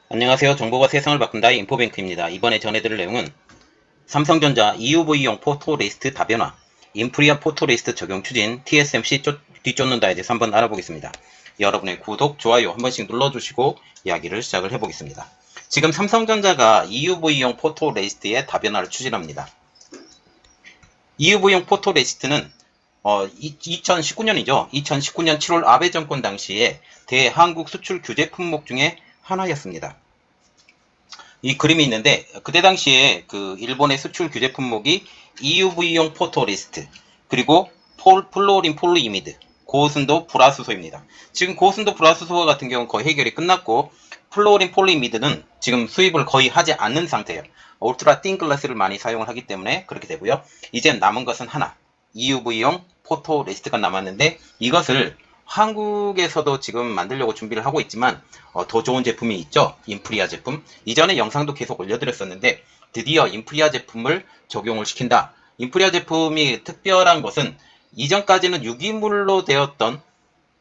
안녕하세요. 정보가 세상을 바꾼다의 인포뱅크입니다. 이번에 전해드릴 내용은 삼성전자 EUV용 포토레시스트 다변화, 인프리아 포토레시스트 적용 추진, TSMC 뒤쫓는다에 대해서 한번 알아보겠습니다. 여러분의 구독, 좋아요 한 번씩 눌러주시고 이야기를 시작을 해보겠습니다. 지금 삼성전자가 EUV용 포토레시스트의 다변화를 추진합니다. EUV용 포토레시스트는 2019년이죠. 2019년 7월 아베 정권 당시에 대한국 수출 규제 품목 중에 하나였습니다. 이 그림이 있는데 그때 당시에 그 일본의 수출 규제 품목이 EUV용 포토레시스트 그리고 플로린 폴리이미드 고순도 불화수소입니다. 지금 고순도 불화수소 같은 경우는 거의 해결이 끝났고 플로린 폴리이미드는 지금 수입을 거의 하지 않는 상태예요. 울트라 띵 글라스를 많이 사용을 하기 때문에 그렇게 되고요. 이제 남은 것은 하나 EUV용 포토레시스트가 남았는데 이것을 한국에서도 지금 만들려고 준비를 하고 있지만 더 좋은 제품이 있죠. 인프리아 제품. 이전에 영상도 계속 올려드렸었는데 드디어 인프리아 제품을 적용을 시킨다. 인프리아 제품이 특별한 것은 이전까지는 유기물로 되었던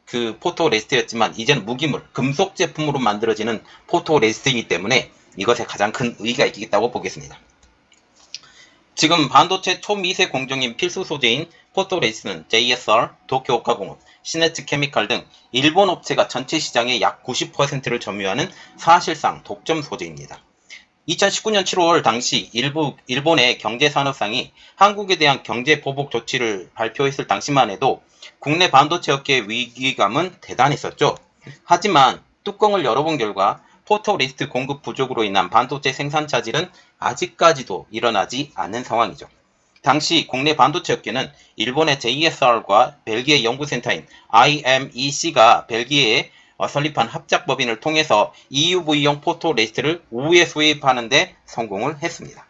그 포토레시스트였지만 이제는 무기물, 금속 제품으로 만들어지는 포토레시스트이기 때문에 이것에 가장 큰 의의가 있겠다고 보겠습니다. 지금 반도체 초미세 공정인 필수 소재인 포토레시스트는 JSR, 도쿄오카공업, 시네츠 케미칼 등 일본 업체가 전체 시장의 약 90%를 점유하는 사실상 독점 소재입니다. 2019년 7월 당시 일본의 경제산업상이 한국에 대한 경제 보복 조치를 발표했을 당시만 해도 국내 반도체 업계의 위기감은 대단했었죠. 하지만 뚜껑을 열어본 결과 포토레시스트 공급 부족으로 인한 반도체 생산 차질은 아직까지도 일어나지 않는 상황이죠. 당시 국내 반도체 업계는 일본의 JSR과 벨기에 연구센터인 IMEC가 벨기에에 설립한 합작법인을 통해서 EUV용 포토레시스트를 우회 수입하는 데 성공을 했습니다.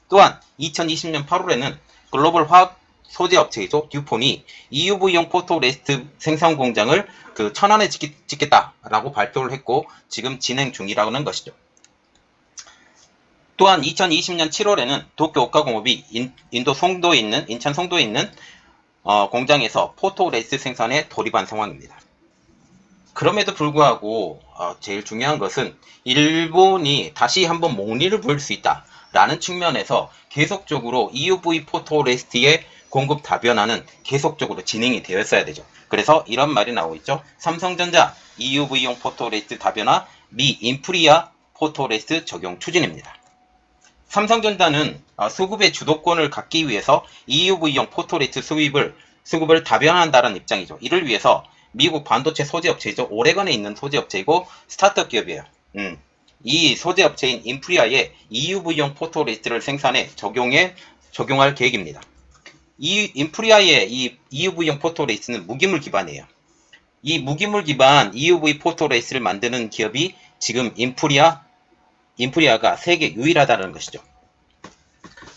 또한 2020년 8월에는 글로벌 화학 소재 업체이죠. 듀폰이 EUV용 포토레시스트 생산 공장을 천안에 짓겠다라고 발표를 했고 지금 진행 중이라는 것이죠. 또한 2020년 7월에는 도쿄오카공업이 인천 송도에 있는 공장에서 포토레시스트 생산에 돌입한 상황입니다. 그럼에도 불구하고 제일 중요한 것은 일본이 다시 한번 목리를 부릴 수 있다라는 측면에서 계속적으로 EUV 포토레시스트의 공급 다변화는 계속적으로 진행이 되었어야 되죠. 그래서 이런 말이 나오고 있죠. 삼성전자 EUV용 포토레시스트 다변화 미 인프리아 포토레시스트 적용 추진입니다. 삼성전자는 수급의 주도권을 갖기 위해서 EUV용 포토레시스트 수급을 다변화한다는 입장이죠. 이를 위해서 미국 반도체 소재업체이죠. 오레건에 있는 소재업체이고 스타트업 기업이에요. 이 소재업체인 인프리아에 EUV용 포토레시스트를 생산해 적용할 계획입니다. 이 인프리아의 이 EUV용 포토레시스트는 무기물 기반이에요. 이 무기물 기반 EUV 포토레시스트를 만드는 기업이 지금 인프리아가 세계 유일하다는 것이죠.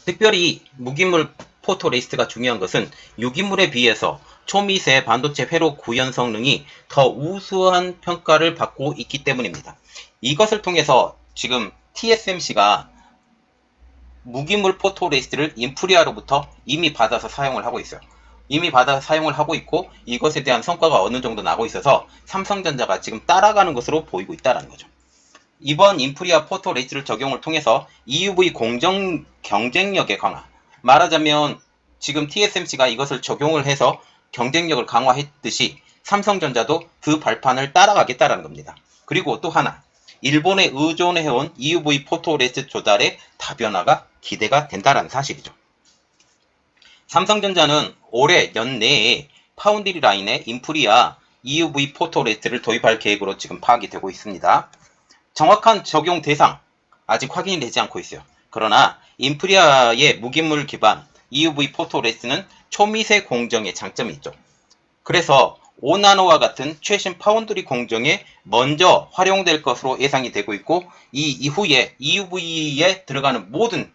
특별히 무기물 포토레시스트가 중요한 것은 유기물에 비해서 초미세 반도체 회로 구현 성능이 더 우수한 평가를 받고 있기 때문입니다. 이것을 통해서 지금 TSMC가 무기물 포토레시스트를 인프리아로부터 이미 받아서 사용을 하고 있어요. 이미 받아서 사용을 하고 있고 이것에 대한 성과가 어느 정도 나고 있어서 삼성전자가 지금 따라가는 것으로 보이고 있다는 거죠. 이번 인프리아 포토레시스트를 적용을 통해서 EUV 공정 경쟁력의 강화, 말하자면 지금 TSMC가 이것을 적용을 해서 경쟁력을 강화했듯이 삼성전자도 그 발판을 따라가겠다는 겁니다. 그리고 또 하나, 일본에 의존해온 EUV 포토레시스트 조달의 다변화가 기대가 된다는 사실이죠. 삼성전자는 올해 연내에 파운드리 라인에 인프리아 EUV 포토레시스트를 도입할 계획으로 지금 파악이 되고 있습니다. 정확한 적용 대상 아직 확인이 되지 않고 있어요. 그러나 인프리아의 무기물 기반 EUV 포토레시스트는 초미세 공정의 장점이 있죠. 그래서 5나노와 같은 최신 파운드리 공정에 먼저 활용될 것으로 예상이 되고 있고 이 이후에 EUV에 들어가는 모든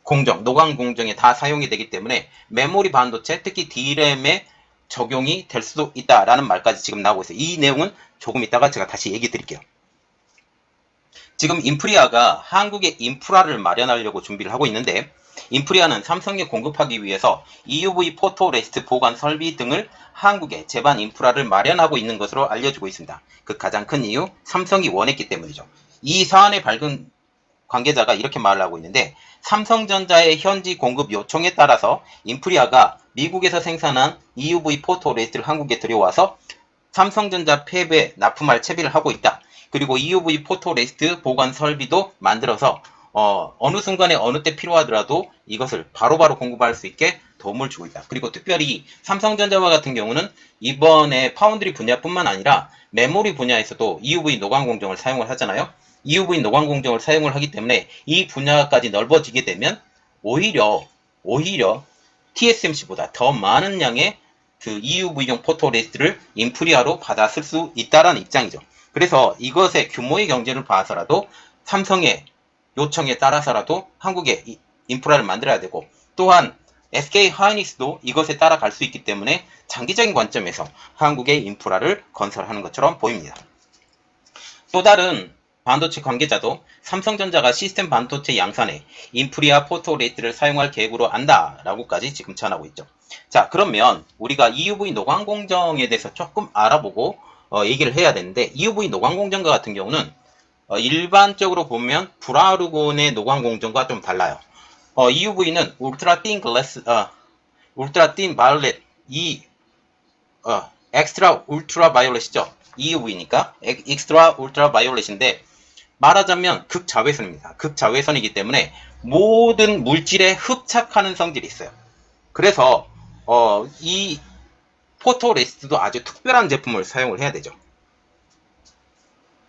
공정, 노광 공정에 다 사용이 되기 때문에 메모리 반도체, 특히 D램에 적용이 될 수도 있다라는 말까지 지금 나오고 있어요. 이 내용은 조금 이따가 제가 다시 얘기 드릴게요. 지금 인프리아가 한국의 인프라를 마련하려고 준비를 하고 있는데 인프리아는 삼성에 공급하기 위해서 EUV 포토레시스트 보관 설비 등을 한국에 제반 인프라를 마련하고 있는 것으로 알려지고 있습니다. 그 가장 큰 이유, 삼성이 원했기 때문이죠. 이 사안의 밝은 관계자가 이렇게 말을 하고 있는데, 삼성전자의 현지 공급 요청에 따라서 인프리아가 미국에서 생산한 EUV 포토레시스트를 한국에 들여와서 삼성전자 팹에 납품할 채비를 하고 있다. 그리고 EUV 포토레시스트 보관 설비도 만들어서 어느 순간에 어느 때 필요하더라도 이것을 바로바로 공급할 수 있게 도움을 주고 있다. 그리고 특별히 삼성전자와 같은 경우는 이번에 파운드리 분야뿐만 아니라 메모리 분야에서도 EUV 노광 공정을 사용을 하잖아요. EUV 노광 공정을 사용을 하기 때문에 이 분야까지 넓어지게 되면 오히려 TSMC보다 더 많은 양의 그 EUV용 포토레시스트를 인프리아로 받아 쓸 수 있다라는 입장이죠. 그래서 이것의 규모의 경제를 봐서라도 삼성의 요청에 따라서라도 한국에 인프라를 만들어야 되고, 또한 SK 하이닉스도 이것에 따라갈 수 있기 때문에 장기적인 관점에서 한국의 인프라를 건설하는 것처럼 보입니다. 또 다른 반도체 관계자도 삼성전자가 시스템 반도체 양산에 인프리아 포토레시스트를 사용할 계획으로 안다라고까지 지금 전하고 있죠. 자, 그러면 우리가 EUV 노광 공정에 대해서 조금 알아보고 얘기를 해야 되는데, EUV 노광 공정과 같은 경우는 일반적으로 보면 브라르곤의 노광 공정과 좀 달라요. EUV는 울트라 틴 글래스, 울트라 틴 바이올렛, 엑스트라 울트라 바이올렛이죠. EUV니까 엑스트라 울트라 바이올렛인데, 말하자면 극자외선입니다. 극자외선이기 때문에 모든 물질에 흡착하는 성질이 있어요. 그래서 이 포토레시스트도 아주 특별한 제품을 사용을 해야 되죠.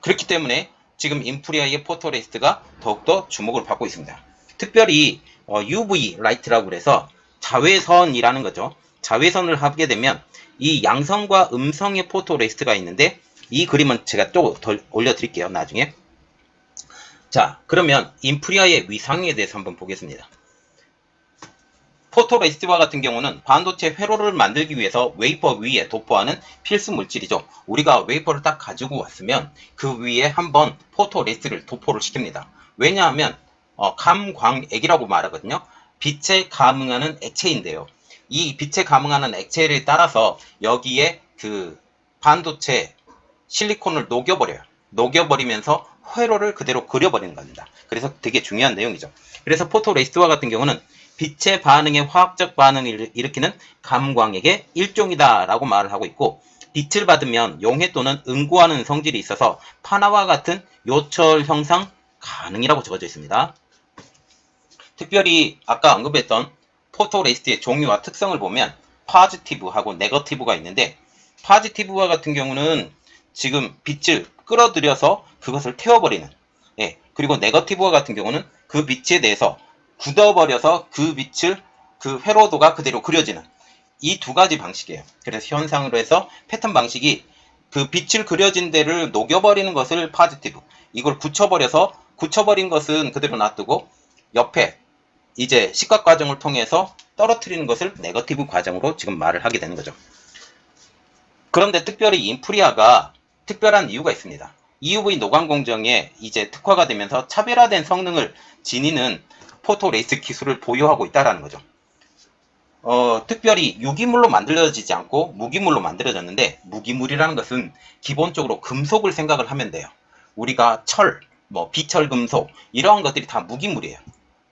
그렇기 때문에 지금 인프리아의 포토레시스트가 더욱더 주목을 받고 있습니다. 특별히 UV 라이트라고 그래서 자외선이라는 거죠. 자외선을 하게 되면 이 양성과 음성의 포토레시스트가 있는데, 이 그림은 제가 또 더 올려드릴게요, 나중에. 자, 그러면 인프리아의 위상에 대해서 한번 보겠습니다. 포토레시스트와 같은 경우는 반도체 회로를 만들기 위해서 웨이퍼 위에 도포하는 필수 물질이죠. 우리가 웨이퍼를 딱 가지고 왔으면 그 위에 한번 포토레시스트를 도포를 시킵니다. 왜냐하면 감광액이라고 말하거든요. 빛에 감응하는 액체인데요. 이 빛에 감응하는 액체를 따라서 여기에 그 반도체 실리콘을 녹여버려요. 녹여버리면서 회로를 그대로 그려버리는 겁니다. 그래서 되게 중요한 내용이죠. 그래서 포토레시스트와 같은 경우는 빛의 반응에 화학적 반응을 일으키는 감광액의 일종이다 라고 말을 하고 있고, 빛을 받으면 용해 또는 응고하는 성질이 있어서 파나와 같은 요철 형상 가능이라고 적어져 있습니다. 특별히 아까 언급했던 포토레시스트의 종류와 특성을 보면 포지티브하고 네거티브가 있는데, 포지티브와 같은 경우는 지금 빛을 끌어들여서 그것을 태워버리는, 그리고 네거티브와 같은 경우는 그 빛에 대해서 굳어버려서 그 빛을 그 회로도가 그대로 그려지는, 이 두 가지 방식이에요. 그래서 현상으로 해서 패턴 방식이 그 빛을 그려진 데를 녹여버리는 것을 포지티브, 이걸 굳혀버린 것은 그대로 놔두고 옆에 이제 식각 과정을 통해서 떨어뜨리는 것을 네거티브 과정으로 지금 말을 하게 되는 거죠. 그런데 특별히 인프리아가 특별한 이유가 있습니다. EUV 노광 공정에 이제 특화가 되면서 차별화된 성능을 지니는 포토레시스트 기술을 보유하고 있다는 거죠. 특별히 유기물로 만들어지지 않고 무기물로 만들어졌는데, 무기물이라는 것은 기본적으로 금속을 생각을 하면 돼요. 우리가 철, 비철금속 이러한 것들이 다 무기물이에요.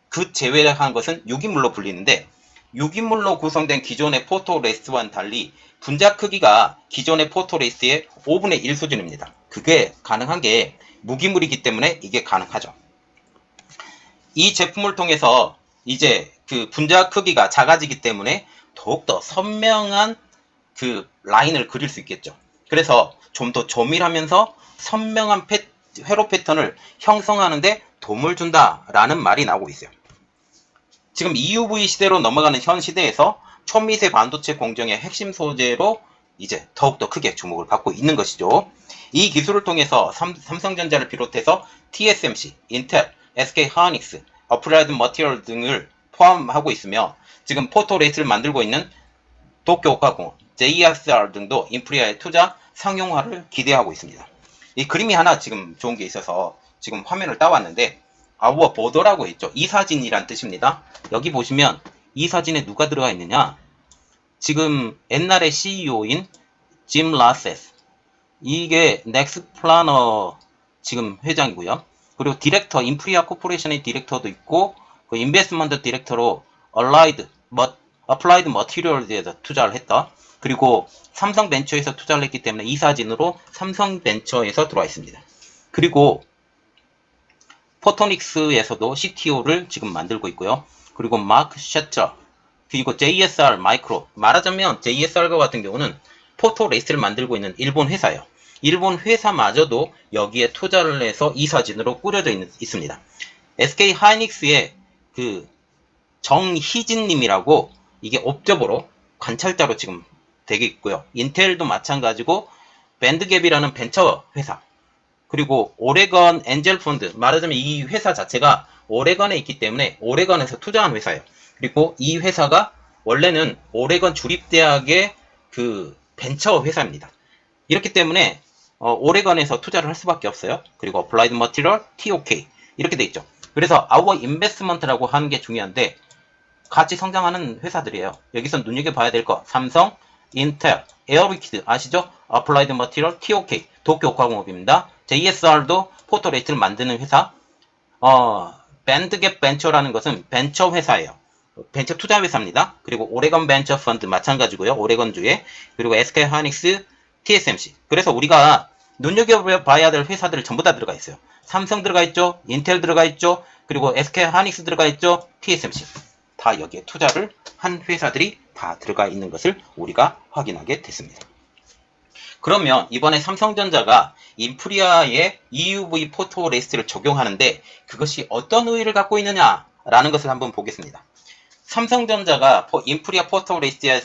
그 제외한 것은 유기물로 불리는데, 유기물로 구성된 기존의 포토레시스트와는 달리 분자 크기가 기존의 포토레시스트의 5분의 1 수준입니다. 그게 가능한 게 무기물이기 때문에 이게 가능하죠. 이 제품을 통해서 이제 그 분자 크기가 작아지기 때문에 더욱더 선명한 그 라인을 그릴 수 있겠죠. 그래서 좀 더 조밀하면서 선명한 회로 패턴을 형성하는데 도움을 준다라는 말이 나오고 있어요. 지금 EUV 시대로 넘어가는 현 시대에서 초미세 반도체 공정의 핵심 소재로 이제 더욱더 크게 주목을 받고 있는 것이죠. 이 기술을 통해서 삼성전자를 비롯해서 TSMC, 인텔, SK 하이닉스, 어플라이드 머티리얼 등을 포함하고 있으며, 지금 포토레시스트를 만들고 있는 도쿄화학공업, JSR 등도 인프리아의 투자 상용화를 기대하고 있습니다. 이 그림이 하나 지금 좋은 게 있어서 지금 화면을 따왔는데, our border라고 있죠. 이 사진이란 뜻입니다. 여기 보시면 이 사진에 누가 들어가 있느냐? 지금 옛날에 CEO인 짐 라세스, 이게 넥스 플래너 지금 회장이고요. 그리고 디렉터, 인프리아 코퍼레이션의 디렉터도 있고, 그 인베스트먼트 디렉터로 어플라이드 머티리얼즈에서 투자를 했다. 그리고 삼성벤처에서 투자를 했기 때문에 이 사진으로 삼성벤처에서 들어와 있습니다. 그리고 포토닉스에서도 CTO를 지금 만들고 있고요. 그리고 마크 셔터, 그리고 JSR 마이크로, 말하자면 JSR과 같은 경우는 포토레이스를 만들고 있는 일본 회사예요. 일본 회사마저도 여기에 투자를 해서 이 사진으로 꾸려져 있습니다. SK 하이닉스의 그 정희진님이라고, 이게 옵저버로 관찰자로 지금 되게 있고요. 인텔도 마찬가지고, 밴드갭이라는 벤처 회사, 그리고 오레건 엔젤 펀드, 말하자면 이 회사 자체가 오레건에 있기 때문에 오레건에서 투자한 회사예요. 그리고 이 회사가 원래는 오레건 주립대학의 그 벤처 회사입니다. 이렇기 때문에 오레건에서 투자를 할 수밖에 없어요. 그리고 어플라이드 머티리얼, TOK 이렇게 돼 있죠. 그래서 our investment라고 하는 게 중요한데, 같이 성장하는 회사들이에요. 여기서 눈여겨봐야 될 거, 삼성, 인텔, 에어리퀴드 아시죠? 어플라이드 머티리얼, TOK, 도쿄화공업입니다. JSR도 포토레이스를 만드는 회사. 밴드갭 벤처라는 것은 벤처 회사예요. 벤처 투자 회사입니다. 그리고 오레건 벤처 펀드 마찬가지고요. 오레건주에. 그리고 SK 하이닉스, TSMC. 그래서 우리가 눈여겨봐야 될 회사들 전부 다 들어가 있어요. 삼성 들어가 있죠. 인텔 들어가 있죠. 그리고 SK 하이닉스 들어가 있죠. TSMC. 다 여기에 투자를 한 회사들이 다 들어가 있는 것을 우리가 확인하게 됐습니다. 그러면 이번에 삼성전자가 인프리아의 EUV 포토레이스를 적용하는데 그것이 어떤 의의를 갖고 있느냐라는 것을 한번 보겠습니다. 삼성전자가 인프리아 포토레이스에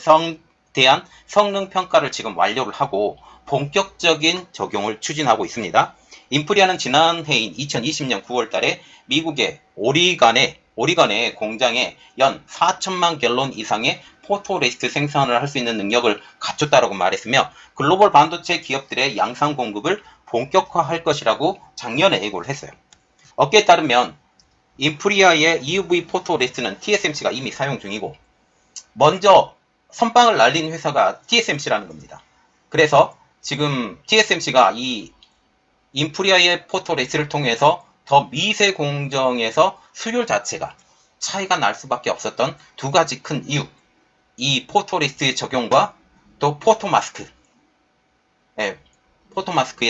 대한 성능 평가를 지금 완료를 하고 본격적인 적용을 추진하고 있습니다. 인프리아는 지난 해인 2020년 9월 달에 미국의 오리건의 공장에 연 4천만 갤론 이상의 포토레이스트 생산을 할 수 있는 능력을 갖췄다라고 말했으며, 글로벌 반도체 기업들의 양산 공급을 본격화할 것이라고 작년에 예고를 했어요. 업계에 따르면 인프리아의 EUV 포토레이스트는 TSMC가 이미 사용 중이고, 먼저 선빵을 날린 회사가 TSMC라는 겁니다. 그래서 지금 TSMC가 이 인프리아의 포토레이스를 통해서 더 미세 공정에서 수율 자체가 차이가 날 수밖에 없었던 두 가지 큰 이유, 이 포토레이스의 적용과 또 포토마스크의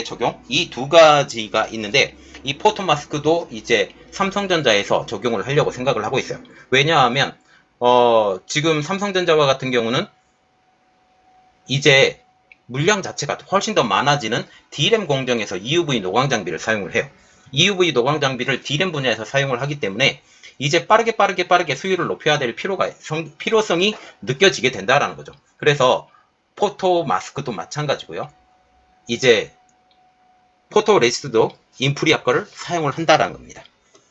적용, 이 두 가지가 있는데, 이 포토마스크도 이제 삼성전자에서 적용을 하려고 생각을 하고 있어요. 왜냐하면 지금 삼성전자와 같은 경우는 이제 물량 자체가 훨씬 더 많아지는 D램 공정에서 EUV 노광 장비를 사용을 해요. EUV 노광 장비를 D램 분야에서 사용을 하기 때문에 이제 빠르게 수율을 높여야 될 필요성이 느껴지게 된다라는 거죠. 그래서 포토 마스크도 마찬가지고요. 이제 포토레이스도 인프리아 거를 사용을 한다라는 겁니다.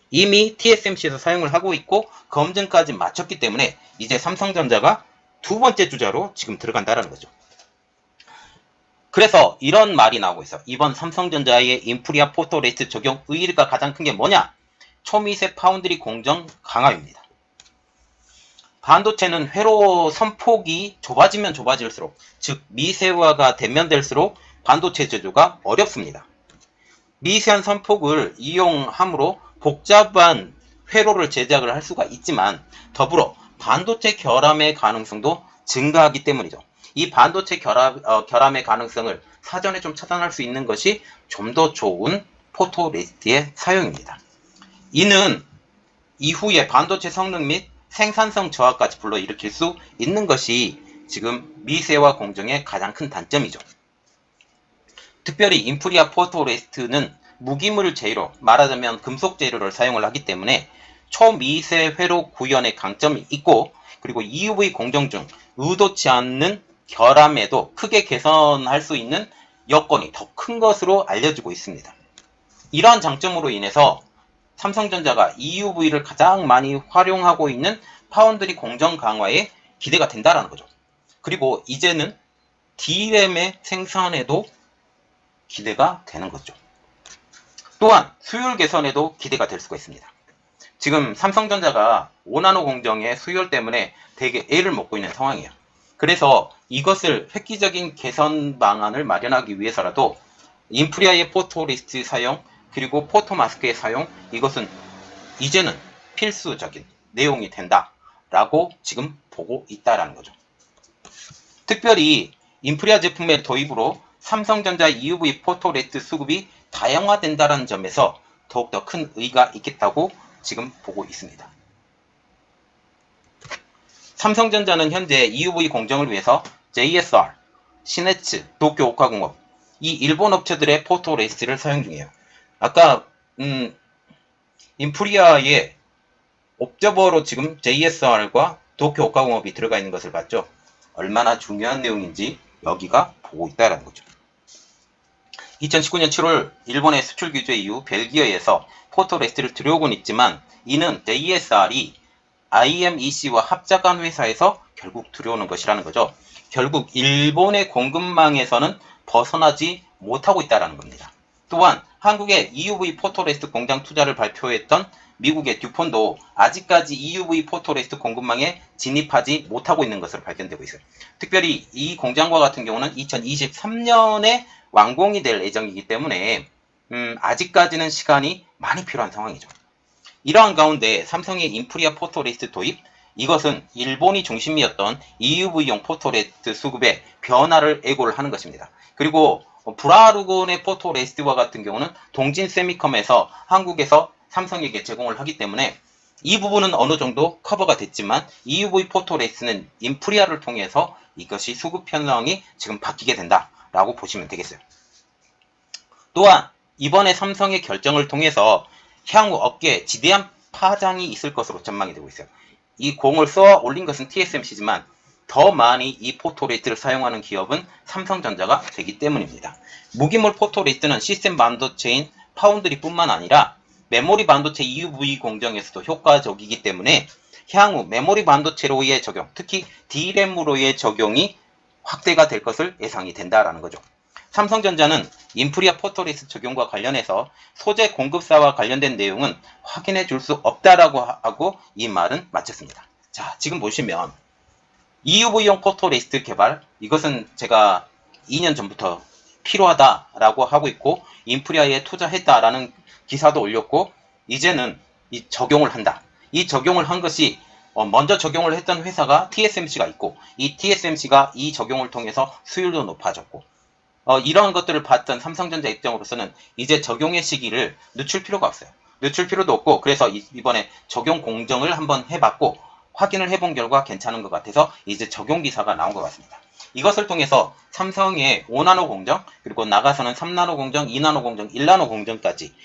이미 TSMC에서 사용을 하고 있고 검증까지 마쳤기 때문에 이제 삼성전자가 두 번째 주자로 지금 들어간다라는 거죠. 그래서 이런 말이 나오고 있어요. 이번 삼성전자의 인프리아 포토레이스트 적용 의의가 가장 큰 게 뭐냐? 초미세 파운드리 공정 강화입니다. 반도체는 회로 선폭이 좁아지면 좁아질수록, 즉 미세화가 되면 될수록 반도체 제조가 어렵습니다. 미세한 선폭을 이용함으로 복잡한 회로를 제작을 할 수가 있지만 더불어 반도체 결함의 가능성도 증가하기 때문이죠. 이 반도체 결함의 가능성을 사전에 좀 차단할 수 있는 것이 좀 더 좋은 포토레이스트의 사용입니다. 이는 이후에 반도체 성능 및 생산성 저하까지 불러일으킬 수 있는 것이 지금 미세화 공정의 가장 큰 단점이죠. 특별히 인프리아 포토레이스트는 무기물 재료, 말하자면 금속 재료를 사용을 하기 때문에 초미세 회로 구현의 강점이 있고, 그리고 EUV 공정 중 의도치 않는 결함에도 크게 개선할 수 있는 여건이 더 큰 것으로 알려지고 있습니다. 이러한 장점으로 인해서 삼성전자가 EUV를 가장 많이 활용하고 있는 파운드리 공정 강화에 기대가 된다라는 거죠. 그리고 이제는 D램의 생산에도 기대가 되는 거죠. 또한 수율 개선에도 기대가 될 수가 있습니다. 지금 삼성전자가 5나노 공정의 수율 때문에 되게 애를 먹고 있는 상황이에요. 그래서 이것을 획기적인 개선 방안을 마련하기 위해서라도 인프리아의 포토리스트 사용, 그리고 포토마스크의 사용, 이것은 이제는 필수적인 내용이 된다라고 지금 보고 있다라는 거죠. 특별히 인프리아 제품의 도입으로 삼성전자 EUV 포토레스트 수급이 다양화된다는 점에서 더욱더 큰 의의가 있겠다고 지금 보고 있습니다. 삼성전자는 현재 EUV 공정을 위해서 JSR, 시네츠, 도쿄 오카공업 이 일본 업체들의 포토레스트를 사용 중이에요. 아까 인프리아의 옵저버로 지금 JSR과 도쿄 오카공업이 들어가 있는 것을 봤죠. 얼마나 중요한 내용인지 여기가 보고 있다는 거죠. 2019년 7월 일본의 수출 규제 이후 벨기에에서 포토레스트를 들여오곤 있지만 이는 JSR이 IMEC와 합작한 회사에서 결국 들여오는 것이라는 거죠. 결국 일본의 공급망에서는 벗어나지 못하고 있다는 겁니다. 또한 한국의 EUV 포토레스트 공장 투자를 발표했던 미국의 듀폰도 아직까지 EUV 포토레스트 공급망에 진입하지 못하고 있는 것으로 발견되고 있어요. 특별히 이 공장과 같은 경우는 2023년에 완공이 될 예정이기 때문에 아직까지는 시간이 많이 필요한 상황이죠. 이러한 가운데 삼성의 인프리아 포토레스트 도입, 이것은 일본이 중심이었던 EUV용 포토레스트 수급에 변화를 예고를 하는 것입니다. 그리고 브라루곤의 포토레스트와 같은 경우는 동진 세미컴에서 한국에서 삼성에게 제공을 하기 때문에 이 부분은 어느 정도 커버가 됐지만 EUV 포토레스트는 인프리아를 통해서 이것이 수급 편성이 지금 바뀌게 된다라고 보시면 되겠어요. 또한 이번에 삼성의 결정을 통해서 향후 업계에 지대한 파장이 있을 것으로 전망이 되고 있어요. 이 공을 쏘아 올린 것은 TSMC지만 더 많이 이 포토레스트를 사용하는 기업은 삼성전자가 되기 때문입니다. 무기물 포토레스트는 시스템 반도체인 파운드리뿐만 아니라 메모리 반도체 EUV 공정에서도 효과적이기 때문에 향후 메모리 반도체로의 적용, 특히 D램으로의 적용이 확대가 될 것을 예상이 된다라는 거죠. 삼성전자는 인프리아 포토레스트 적용과 관련해서 소재 공급사와 관련된 내용은 확인해 줄 수 없다라고 하고 이 말은 마쳤습니다. 자, 지금 보시면 EUV용 포토레스트 개발, 이것은 제가 2년 전부터 필요하다라고 하고 있고 인프리아에 투자했다라는 기사도 올렸고 이제는 이 적용을 한다. 이 적용을 한 것이 먼저 적용을 했던 회사가 TSMC가 있고 이 TSMC가 이 적용을 통해서 수율도 높아졌고 이러한 것들을 봤던 삼성전자 입장으로서는 이제 적용의 시기를 늦출 필요가 없어요. 늦출 필요도 없고 그래서 이번에 적용 공정을 한번 해봤고 확인을 해본 결과 괜찮은 것 같아서 이제 적용 기사가 나온 것 같습니다. 이것을 통해서 삼성의 5나노 공정, 그리고 나가서는 3나노 공정, 2나노 공정, 1나노 공정까지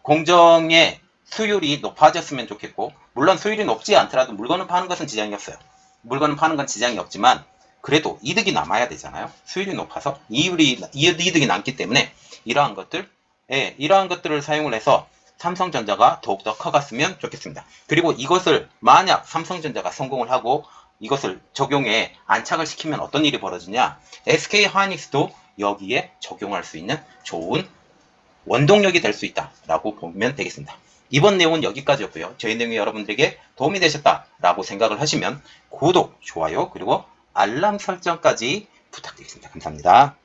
공정의 수율이 높아졌으면 좋겠고 물론 수율이 높지 않더라도 물건을 파는 것은 지장이 없어요. 물건을 파는 건 지장이 없지만 그래도 이득이 남아야 되잖아요. 수율이 높아서 이득이 남기 때문에 이러한 것들을 사용을 해서 삼성전자가 더욱더 커갔으면 좋겠습니다. 그리고 이것을 만약 삼성전자가 성공을 하고 이것을 적용에 안착을 시키면 어떤 일이 벌어지냐, SK하이닉스도 여기에 적용할 수 있는 좋은 원동력이 될 수 있다라고 보면 되겠습니다. 이번 내용은 여기까지였고요. 저희 내용이 여러분들에게 도움이 되셨다라고 생각을 하시면 구독, 좋아요, 그리고 알람 설정까지 부탁드리겠습니다. 감사합니다.